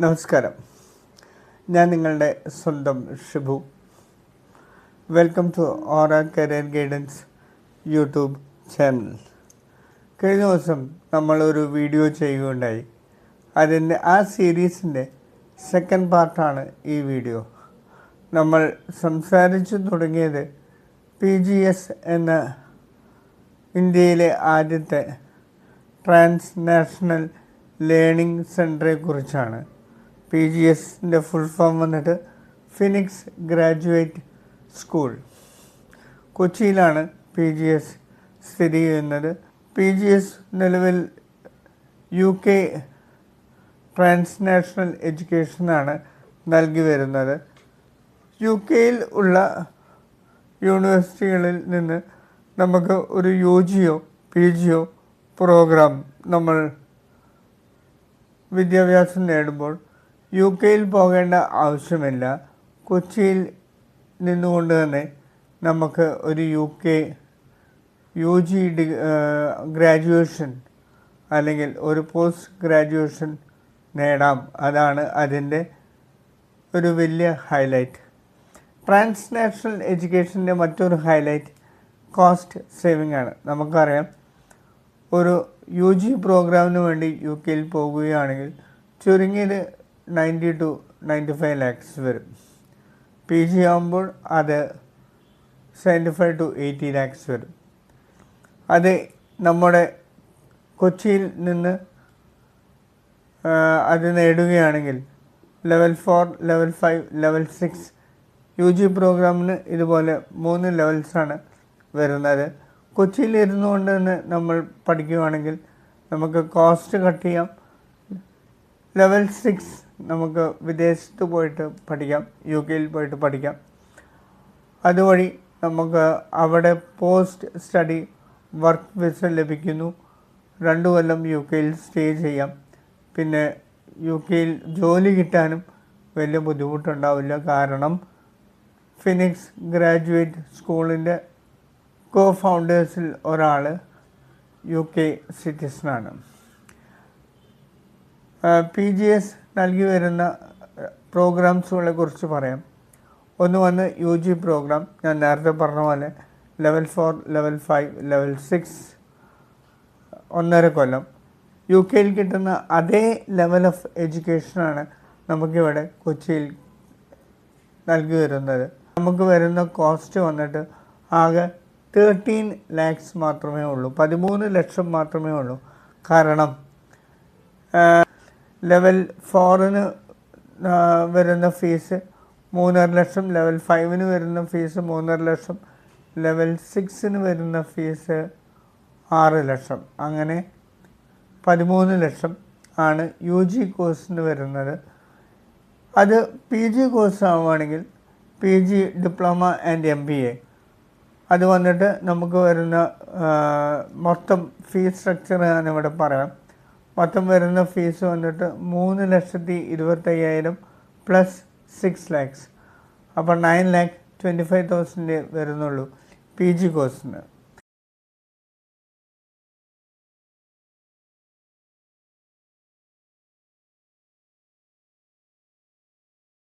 നമസ്കാരം, ഞാൻ നിങ്ങളുടെ സ്വന്തം Shibu. Welcome to Aura career guidance YouTube channel. കഴിഞ്ഞ ദിവസം നമ്മളൊരു വീഡിയോ ചെയ്യുകയുണ്ടായി. ആ സീരീസിൻ്റെ സെക്കൻഡ് പാർട്ടാണ് ഈ വീഡിയോ. നമ്മൾ സംസാരിച്ചു തുടങ്ങിയത് PGS എന്ന ഇന്ത്യയിലെ ആദ്യത്തെ ട്രാൻസ്നാഷണൽ ലേണിംഗ് സെൻറ്ററെ കുറിച്ചാണ്. PGSൻ്റെ ഫുൾ ഫോം വന്നിട്ട് ഫിനിക്സ് ഗ്രാജുവേറ്റ് സ്കൂൾ. കൊച്ചിയിലാണ് PGS സ്ഥിതി ചെയ്യുന്നത്. PGS നിലവിൽ UK ട്രാൻസ്നാഷണൽ എഡ്യൂക്കേഷനാണ് നൽകി വരുന്നത്. UK ഉള്ള യൂണിവേഴ്സിറ്റികളിൽ നിന്ന് നമുക്ക് ഒരു UGയോ PGയോ പ്രോഗ്രാം നമ്മൾ വിദ്യാഭ്യാസം നേടുമ്പോൾ UK പോകേണ്ട ആവശ്യമില്ല. കൊച്ചിയിൽ നിന്നുകൊണ്ട് തന്നെ നമുക്ക് ഒരു UK UG ഗ്രാജുവേഷൻ അല്ലെങ്കിൽ ഒരു പോസ്റ്റ് ഗ്രാജുവേഷൻ നേടാം. അതാണ് അതിൻ്റെ ഒരു വലിയ ഹൈലൈറ്റ്. ട്രാൻസ്നാഷണൽ എഡ്യൂക്കേഷൻ്റെ മറ്റൊരു ഹൈലൈറ്റ് കോസ്റ്റ് സേവിംഗ് ആണ്. നമുക്കറിയാം, ഒരു UG പ്രോഗ്രാമിന് വേണ്ടി UK പോകുകയാണെങ്കിൽ ചുരുങ്ങിയത് 90 to 95 lakhs വരും. PG ആകുമ്പോൾ അത് 75 to 80 lakhs വരും. അത് നമ്മുടെ കൊച്ചിയിൽ നിന്ന് അത് നേടുകയാണെങ്കിൽ ലെവൽ 4, ലെവൽ 5, ലെവൽ 6 UG പ്രോഗ്രാമിന് ഇതുപോലെ 3 ലെവൽസാണ് വരുന്നത്. കൊച്ചിയിൽ ഇരുന്നുകൊണ്ട് തന്നെ നമ്മൾ പഠിക്കുകയാണെങ്കിൽ നമുക്ക് കോസ്റ്റ് കട്ട് ചെയ്യാം. ലെവൽ 6 നമുക്ക് വിദേശത്ത് പോയിട്ട് പഠിക്കാം, UK പോയിട്ട് പഠിക്കാം. അതുവഴി നമുക്ക് അവിടെ പോസ്റ്റ് സ്റ്റഡി വർക്ക് വിസ ലഭിക്കുന്നു. 2 കൊല്ലം UK സ്റ്റേ ചെയ്യാം. പിന്നെ UK ജോലി കിട്ടാനും വലിയ ബുദ്ധിമുട്ടുണ്ടാവില്ല. കാരണം ഫിനിക്സ് ഗ്രാജുവേറ്റ് സ്കൂളിൻ്റെ ഫൗണ്ടേഴ്സിൽ ഒരാൾ UK സിറ്റിസണാണ്. PGS നൽകി വരുന്ന പ്രോഗ്രാംസുകളെ കുറിച്ച് പറയാം. ഒന്ന് വന്ന് UG പ്രോഗ്രാം. ഞാൻ നേരത്തെ പറഞ്ഞ പോലെ ലെവൽ 4, ലെവൽ 5, ലെവൽ 6 1.5 കൊല്ലം. UK കിട്ടുന്ന അതേ ലെവൽ ഓഫ് എഡ്യൂക്കേഷനാണ് നമുക്കിവിടെ കൊച്ചിയിൽ നൽകി വരുന്നത്. നമുക്ക് വരുന്ന കോസ്റ്റ് വന്നിട്ട് ആകെ 13 lakhs മാത്രമേ ഉള്ളൂ, 13 ലക്ഷം മാത്രമേ ഉള്ളൂ. കാരണം ലെവൽ 4 വരുന്ന ഫീസ് 3.5 ലക്ഷം, ലെവൽ 5 വരുന്ന ഫീസ് 3.5 ലക്ഷം, ലെവൽ 6 വരുന്ന ഫീസ് 6 ലക്ഷം. അങ്ങനെ 13 ലക്ഷം ആണ് UG കോഴ്സിന് വരുന്നത്. അത് PG കോഴ്സ് ആവുകയാണെങ്കിൽ PG ഡിപ്ലോമ ആൻഡ് MBA അത് വന്നിട്ട് നമുക്ക് വരുന്ന മൊത്തം ഫീസ് സ്ട്രക്ചർ ഞാനിവിടെ പറയാം. മൊത്തം വരുന്ന ഫീസ് വന്നിട്ട് 3,25,000 പ്ലസ് 6 lakhs. അപ്പോൾ 9,25,000 വരുന്നുള്ളൂ PG കോഴ്സിന്.